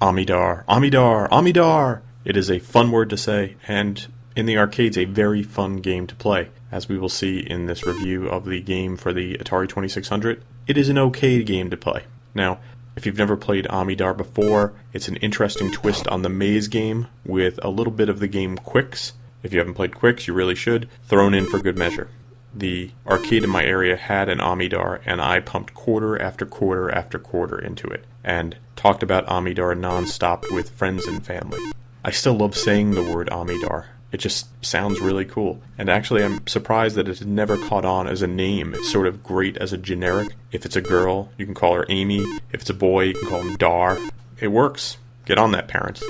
Amidar, Amidar, Amidar! It is a fun word to say, and in the arcades a very fun game to play. As we will see in this review of the game for the Atari 2600, it is an okay game to play. Now, if you've never played Amidar before, it's an interesting twist on the maze game with a little bit of the game Quicks. If you haven't played Quicks, you really should, thrown in for good measure. The arcade in my area had an Amidar, and I pumped quarter after quarter after quarter into it, and talked about Amidar non-stop with friends and family. I still love saying the word Amidar. It just sounds really cool. And actually, I'm surprised that it had never caught on as a name. It's sort of great as a generic. If it's a girl, you can call her Amy. If it's a boy, you can call him Dar. It works. Get on that, parents.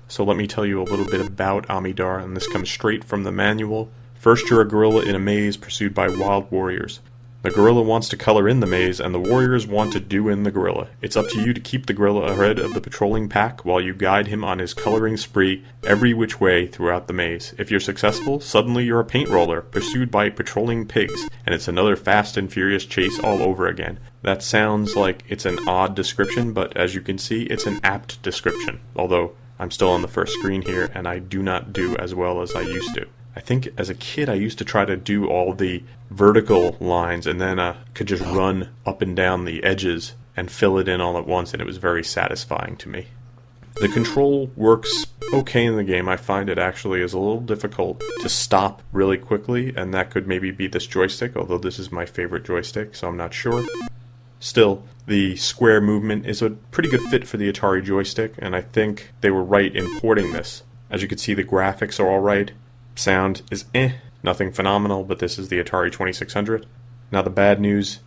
So let me tell you a little bit about Amidar, and this comes straight from the manual. First, you're a gorilla in a maze pursued by wild warriors. The gorilla wants to color in the maze, and the warriors want to do in the gorilla. It's up to you to keep the gorilla ahead of the patrolling pack while you guide him on his coloring spree every which way throughout the maze. If you're successful, suddenly you're a paint roller, pursued by patrolling pigs, and it's another fast and furious chase all over again. That sounds like it's an odd description, but as you can see, it's an apt description. Although, I'm still on the first screen here, and I do not do as well as I used to. I think as a kid I used to try to do all the vertical lines and then could just run up and down the edges and fill it in all at once, and it was very satisfying to me. The control works okay in the game. I find it actually is a little difficult to stop really quickly, and that could maybe be this joystick, although this is my favorite joystick, so I'm not sure. Still, the square movement is a pretty good fit for the Atari joystick, and I think they were right in porting this. As you can see, the graphics are alright. Sound is nothing phenomenal, but this is the Atari 2600. Now the bad news,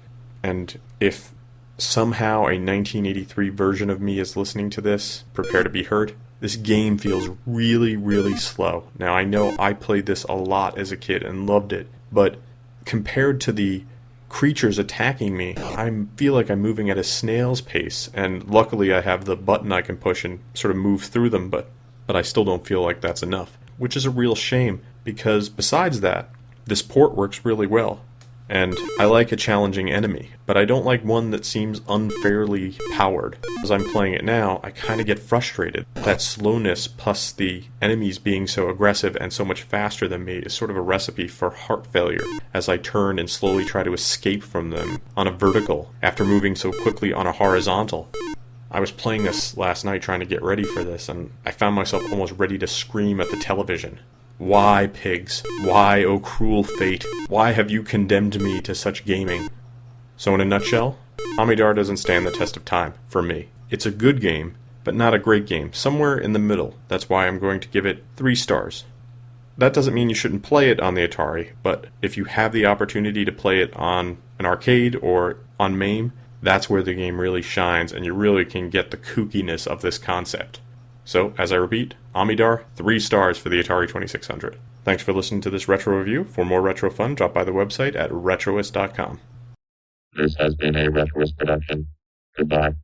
and if somehow a 1983 version of me is listening to this, prepare to be hurt. This game feels really, really slow. Now I know I played this a lot as a kid and loved it, but compared to the creatures attacking me, I feel like I'm moving at a snail's pace, and luckily I have the button I can push and sort of move through them, but I still don't feel like that's enough. Which is a real shame, because besides that, this port works really well. And I like a challenging enemy, but I don't like one that seems unfairly powered. As I'm playing it now, I kind of get frustrated. That slowness plus the enemies being so aggressive and so much faster than me is sort of a recipe for heart failure, as I turn and slowly try to escape from them on a vertical after moving so quickly on a horizontal. I was playing this last night trying to get ready for this, and I found myself almost ready to scream at the television. Why, pigs? Why, oh cruel fate? Why have you condemned me to such gaming? So in a nutshell, Amidar doesn't stand the test of time, for me. It's a good game, but not a great game. Somewhere in the middle. That's why I'm going to give it 3 stars. That doesn't mean you shouldn't play it on the Atari, but if you have the opportunity to play it on an arcade or on MAME, that's where the game really shines, and you really can get the kookiness of this concept. So, as I repeat, Amidar, 3 stars for the Atari 2600. Thanks for listening to this retro review. For more retro fun, drop by the website at retroist.com. This has been a Retroist production. Goodbye.